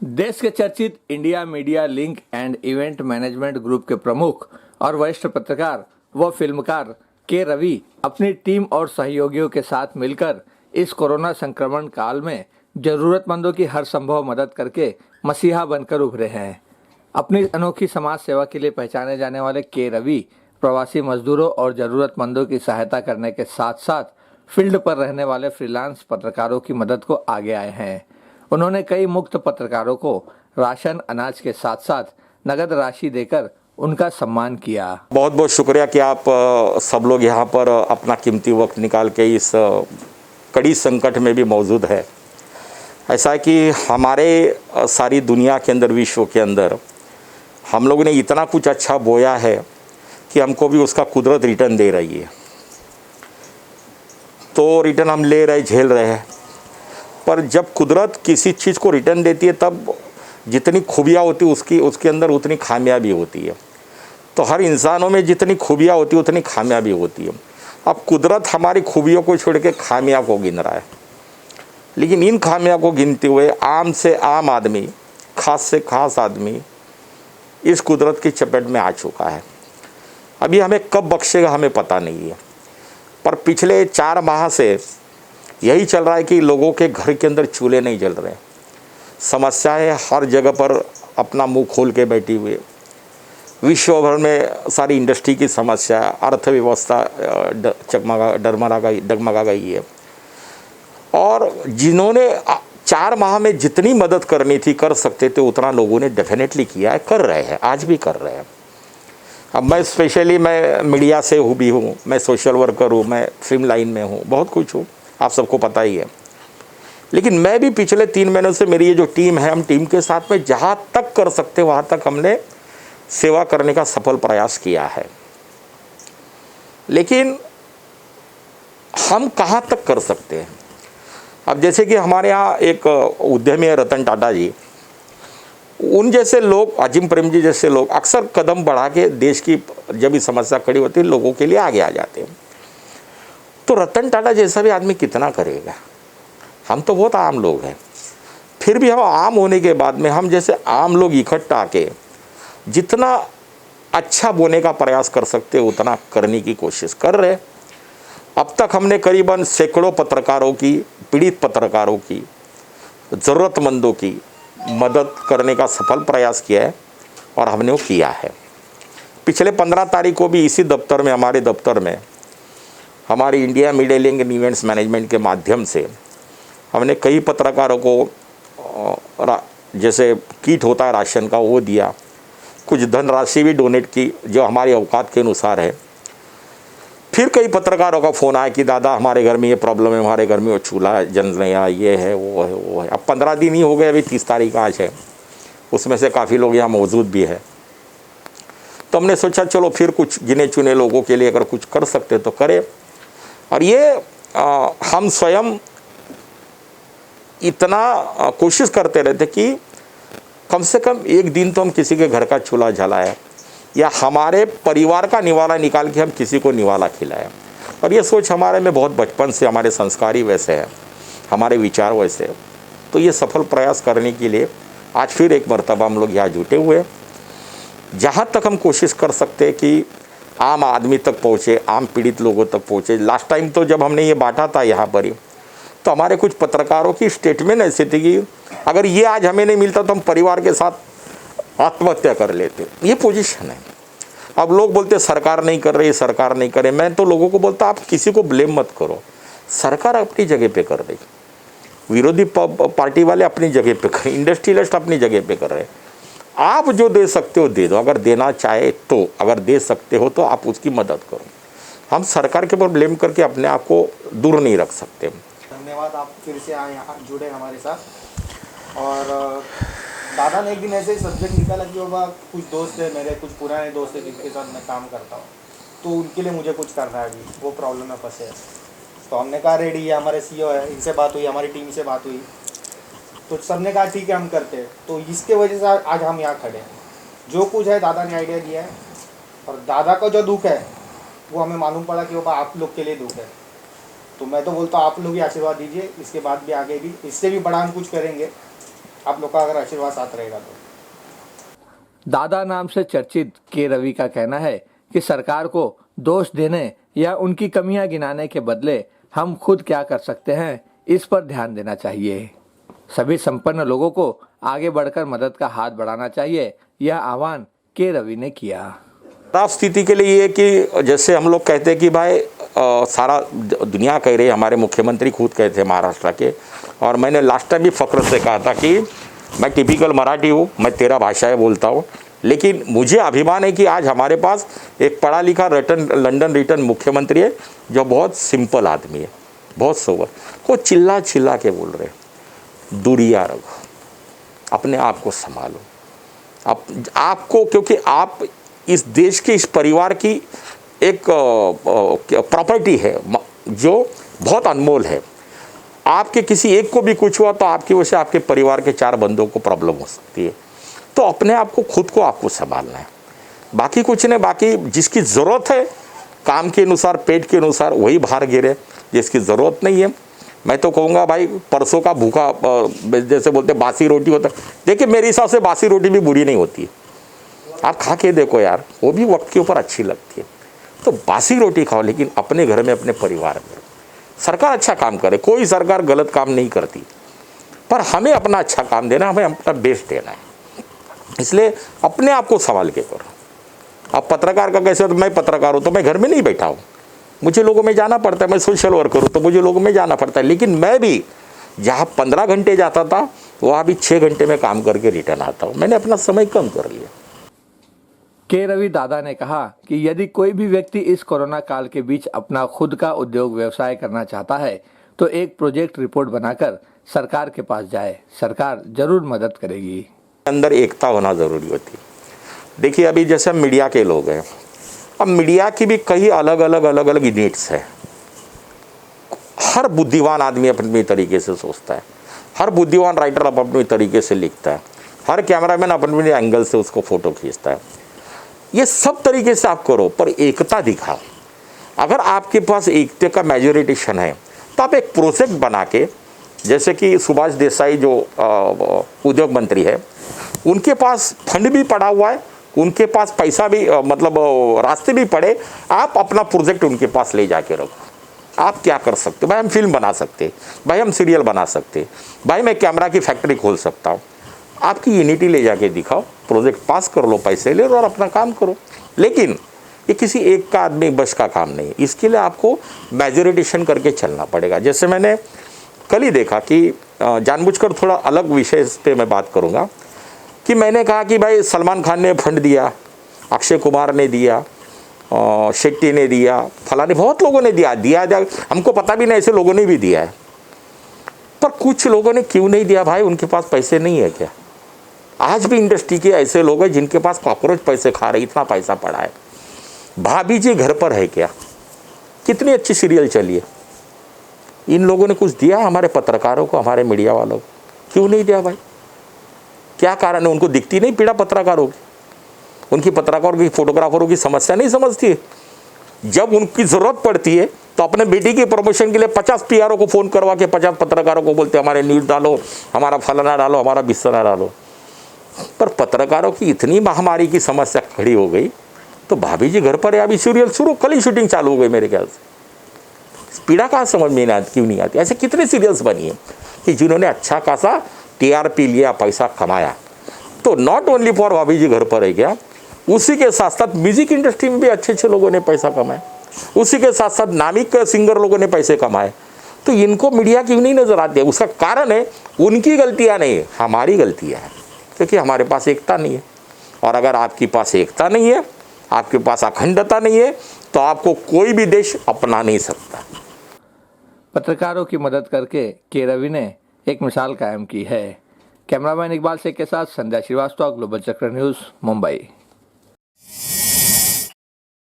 देश के चर्चित India media link and event management group के प्रमुख और वरिष्ठ पत्रकार व फिल्मकार के रवि अपनी टीम और सहयोगियों के साथ मिलकर इस कोरोना संक्रमण काल में जरूरतमंदों की हर संभव मदद करके मसीहा बनकर उभरे हैं। अपनी अनोखी समाज सेवा के लिए पहचाने जाने वाले के रवि प्रवासी मजदूरों और जरूरतमंदों की सहायता करने के साथ साथ फील्ड पर रहने वाले फ्रीलांस पत्रकारों की मदद को आगे आए हैं। उन्होंने कई मुक्त पत्रकारों को राशन अनाज के साथ साथ नगद राशि देकर उनका सम्मान किया। बहुत बहुत शुक्रिया कि आप सब लोग यहाँ पर अपना कीमती वक्त निकाल के इस कड़ी संकट में भी मौजूद है। ऐसा है कि हमारे सारी दुनिया के अंदर, विश्व के अंदर हम लोगों ने इतना कुछ अच्छा बोया है कि हमको भी उसका कुदरत रिटर्न दे रही है। तो रिटर्न हम ले रहे, झेल रहे हैं। पर जब कुदरत किसी चीज़ को रिटर्न देती है तब जितनी खूबियाँ होती है उसके अंदर उतनी खामियाँ भी होती है। तो हर इंसानों में जितनी खूबियाँ होती है उतनी खामियाँ भी होती है। अब कुदरत हमारी खूबियों को छोड़ के खामियाँ को गिन रहा है, लेकिन इन खामियाँ को गिनते हुए आम से आम आदमी, खास से खास आदमी इस कुदरत की चपेट में आ चुका है। अभी हमें कब बख्शेगा हमें पता नहीं है, पर पिछले 4 माह से यही चल रहा है कि लोगों के घर के अंदर चूल्हे नहीं जल रहे। समस्याएं हर जगह पर अपना मुंह खोल के बैठी हुई। विश्व भर में सारी इंडस्ट्री की समस्या, अर्थव्यवस्था डगमगा गई है। और जिन्होंने 4 माह में जितनी मदद करनी थी, कर सकते थे, उतना लोगों ने डेफिनेटली किया है, कर रहे हैं, आज भी कर रहे हैं। अब मैं मीडिया से भी हूँ, मैं सोशल वर्कर हूँ, मैं फिल्म लाइन में हूँ, बहुत कुछ हूँ, आप सबको पता ही है। लेकिन मैं भी पिछले 3 महीनों से, मेरी ये जो टीम है, हम टीम के साथ में जहाँ तक कर सकते वहाँ तक हमने सेवा करने का सफल प्रयास किया है। लेकिन हम कहाँ तक कर सकते हैं? अब जैसे कि हमारे यहाँ एक उद्यमी है रतन टाटा जी, उन जैसे लोग, अजीम प्रेम जी जैसे लोग अक्सर कदम बढ़ा के देश की जब भी समस्या खड़ी होती है लोगों के लिए आगे आ जाते हैं। तो रतन टाटा जैसा भी आदमी कितना करेगा? हम तो बहुत आम लोग हैं। फिर भी हम आम होने के बाद में हम जैसे आम लोग इकट्ठा आके जितना अच्छा बोने का प्रयास कर सकते उतना करने की कोशिश कर रहे। अब तक हमने करीबन सैकड़ों पत्रकारों की, पीड़ित पत्रकारों की, ज़रूरतमंदों की मदद करने का सफल प्रयास किया है और हमने वो किया है। पिछले 15 तारीख को भी इसी दफ्तर में, हमारे दफ्तर में, हमारी India media link and events management के माध्यम से हमने कई पत्रकारों को जैसे किट होता है राशन का, वो दिया। कुछ धनराशि भी डोनेट की जो हमारी औकात के अनुसार है। फिर कई पत्रकारों का फ़ोन आया कि दादा हमारे घर में ये प्रॉब्लम है, हमारे घर में वो चूल्हा जल रहा है, ये है, वो है, वो है। अब 15 दिन ही हो गए, अभी 30 तारीख आज है, उसमें से काफ़ी लोग यहाँ मौजूद भी है। तो हमने सोचा चलो फिर कुछ गिने चुने लोगों के लिए अगर कुछ कर सकते तो करें। और ये हम स्वयं इतना कोशिश करते रहते कि कम से कम एक दिन तो हम किसी के घर का चूल्हा जलाएं या हमारे परिवार का निवाला निकाल के हम किसी को निवाला खिलाएं। और ये सोच हमारे में बहुत बचपन से, हमारे संस्कार ही वैसे हैं, हमारे विचार वैसे हैं। तो ये सफल प्रयास करने के लिए आज फिर एक मर्तबा हम लोग यहाँ जुटे हुए। जहाँ तक हम कोशिश कर सकते हैं कि आम आदमी तक पहुँचे, आम पीड़ित लोगों तक पहुँचे। लास्ट टाइम तो जब हमने ये बांटा था यहाँ पर ही, तो हमारे कुछ पत्रकारों की स्टेटमेंट ऐसी थी कि अगर ये आज हमें नहीं मिलता तो हम परिवार के साथ आत्महत्या कर लेते। ये पोजीशन है। अब लोग बोलते सरकार नहीं कर रही, सरकार नहीं करे। मैं तो लोगों को बोलता आप किसी को ब्लेम मत करो, सरकार अपनी जगह पे कर रही, विरोधी पार्टी वाले अपनी जगह पे कर, इंडस्ट्रियलिस्ट अपनी जगह पे कर रहे। आप जो दे सकते हो दे दो, अगर देना चाहे तो, अगर दे सकते हो तो आप उसकी मदद करो। हम सरकार के ऊपर ब्लेम करके अपने आप को दूर नहीं रख सकते। धन्यवाद, आप फिर से आए, यहाँ जुड़े हमारे साथ। और दादा ने एक दिन ऐसे ही सब्जेक्ट निकाला कि बाबा कुछ दोस्त है मेरे, कुछ पुराने दोस्त है जिनके साथ मैं काम करता हूँ, तो उनके लिए मुझे कुछ करना है, अभी वो प्रॉब्लम में फंसे हैं। तो हमने कहा रेडी है, हमारे सीईओ है, इनसे बात हुई, हमारी टीम से बात हुई, तो सबने कहा ठीक है हम करते हैं। तो इसके वजह से आज हम यहाँ खड़े हैं। जो कुछ है दादा ने आइडिया दिया है, और दादा का जो दुख है वो हमें मालूम पड़ा कि बाबा आप लोग के लिए दुख है। तो मैं तो बोलता हूँ आप लोग ही आशीर्वाद दीजिए, इसके बाद भी आगे भी इससे भी बड़ा हम कुछ करेंगे। आप लोग का अगर आशीर्वाद साथ रहेगा तो। दादा नाम से चर्चित के रवि का कहना है कि सरकार को दोष देने या उनकी कमियां गिनाने के बदले हम खुद क्या कर सकते हैं, इस पर ध्यान देना चाहिए। सभी संपन्न लोगों को आगे बढ़कर मदद का हाथ बढ़ाना चाहिए, यह आह्वान के रवि ने किया। खराब स्थिति के लिए ये कि जैसे हम लोग कहते हैं कि भाई सारा दुनिया कह रही है, हमारे मुख्यमंत्री खुद कहते हैं महाराष्ट्र के, और मैंने लास्ट टाइम भी फक्र से कहा था कि मैं टिपिकल मराठी हूँ, मैं 13 भाषाएं बोलता हूँ, लेकिन मुझे अभिमान है कि आज हमारे पास एक पढ़ा लिखा लंदन रिटर्न मुख्यमंत्री है जो बहुत सिंपल आदमी है, बहुत सोबर। वो चिल्ला चिल्ला के बोल रहे, दूरिया रखो, अपने आप को संभालो, आपको, क्योंकि आप इस देश के इस परिवार की एक प्रॉपर्टी है जो बहुत अनमोल है। आपके किसी एक को भी कुछ हुआ तो आपकी वजह से आपके परिवार के 4 बंदों को प्रॉब्लम हो सकती है। तो अपने आप को, खुद को आपको संभालना है, बाकी कुछ नहीं। बाकी जिसकी ज़रूरत है काम के अनुसार, पेट के अनुसार, वही बाहर गिरे, जिसकी ज़रूरत नहीं है, मैं तो कहूँगा भाई परसों का भूखा, जैसे बोलते बासी रोटी होता है। देखिए मेरे हिसाब से बासी रोटी भी बुरी नहीं होती है, आप खा के देखो यार, वो भी वक्त के ऊपर अच्छी लगती है। तो बासी रोटी खाओ, लेकिन अपने घर में, अपने परिवार में। सरकार अच्छा काम करे, कोई सरकार गलत काम नहीं करती, पर हमें अपना अच्छा काम देना, हमें अपना बेस्ट देना है। इसलिए अपने आप को संभाल के करो। अब पत्रकार का कैसे, तो मैं पत्रकार हूँ तो मैं घर में नहीं बैठा हूँ, मुझे लोगों में जाना पड़ता है। मैं सोशल वर्कर हूँ तो मुझे लोगों में जाना पड़ता है, लेकिन मैं भी जहाँ 15 घंटे जाता था वहाँ भी 6 घंटे में काम करके रिटर्न आता हूँ। मैंने अपना समय कम कर लिया। के रवि दादा ने कहा कि यदि कोई भी व्यक्ति इस कोरोना काल के बीच अपना खुद का उद्योग व्यवसाय करना चाहता है तो एक प्रोजेक्ट रिपोर्ट बनाकर सरकार के पास जाए, सरकार जरूर मदद करेगी। अंदर एकता होना ज़रूरी होती है। देखिए अभी जैसे हम मीडिया के लोग हैं, अब मीडिया की भी कई अलग अलग यूनिट्स है। हर बुद्धिमान आदमी अपने तरीके से सोचता है, हर बुद्धिमान राइटर अपने तरीके से लिखता है, हर कैमरामैन अपने एंगल से उसको फ़ोटो खींचता है। ये सब तरीके से आप करो, पर एकता दिखाओ। अगर आपके पास एकता का मेजोरिटेशन है तो आप एक प्रोजेक्ट बना के, जैसे कि सुभाष देसाई जो उद्योग मंत्री है, उनके पास फंड भी पड़ा हुआ है, उनके पास पैसा भी, मतलब रास्ते भी पड़े, आप अपना प्रोजेक्ट उनके पास ले जाके रखो। आप क्या कर सकते हो भाई, हम फिल्म बना सकते, भाई हम सीरियल बना सकते, भाई मैं कैमरा की फैक्ट्री खोल सकता हूँ। आपकी यूनिटी ले जाके दिखाओ, प्रोजेक्ट पास कर लो, पैसे ले लो और अपना काम करो। लेकिन ये किसी एक का आदमी बस का काम नहीं, इसके लिए आपको मेजोरिटेशन करके चलना पड़ेगा। जैसे मैंने कल ही देखा कि जानबूझकर थोड़ा अलग विषय पे मैं बात करूँगा कि मैंने कहा कि भाई सलमान खान ने फंड दिया, अक्षय कुमार ने दिया, शेट्टी ने दिया, फलाने बहुत लोगों ने दिया, हमको पता भी नहीं ऐसे लोगों ने भी दिया है। पर कुछ लोगों ने क्यों नहीं दिया भाई, उनके पास पैसे नहीं है क्या? आज भी इंडस्ट्री के ऐसे लोग हैं जिनके पास कॉकरोच पैसे खा रहे, इतना पैसा पड़ा है। भाभी जी घर पर है क्या, कितनी अच्छी सीरियल चली है। इन लोगों ने कुछ दिया हमारे पत्रकारों को, हमारे मीडिया वालों को? क्यों नहीं दिया भाई, क्या कारण है? उनको दिखती नहीं पीड़ा पत्रकारों की? उनकी पत्रकारों की, फोटोग्राफरों की समस्या नहीं समझती है? जब उनकी ज़रूरत पड़ती है तो अपने बेटी की प्रमोशन के लिए 50 पीआरओ को फ़ोन करवा के 50 पत्रकारों को बोलते हमारे न्यूज़ डालो, हमारा फलाना डालो, हमारा बिस्तर डालो। पर पत्रकारों की इतनी महामारी की समस्या खड़ी हो गई तो भाभी जी घर पर है, अभी सीरियल शुरू, कल ही शूटिंग चालू हो गई मेरे ख्याल से। पीड़ा कहाँ समझ में नहीं आती, क्यों नहीं आती? ऐसे कितने सीरियल्स बनी है कि जिन्होंने अच्छा खासा टीआरपी लिया, पैसा कमाया। तो नॉट ओनली फॉर भाभी जी घर पर है क्या, उसी के साथ साथ म्यूजिक इंडस्ट्री में भी अच्छे लोगों ने पैसा कमाया, उसी के साथ साथ नामी सिंगर लोगों ने पैसे कमाए। तो इनको मीडिया क्यों नहीं नजर आती है? उसका कारण है उनकी गलतियां नहीं है, हमारी गलतियां हैं, क्योंकि हमारे पास एकता नहीं है। और अगर आपके पास एकता नहीं है, आपके पास अखंडता नहीं है, तो आपको कोई भी देश अपना नहीं सकता। पत्रकारों की मदद करके के रवि ने एक मिसाल कायम की है। कैमरामैन इकबाल शेख के साथ संध्या श्रीवास्तव, ग्लोबल चक्र न्यूज़, मुंबई।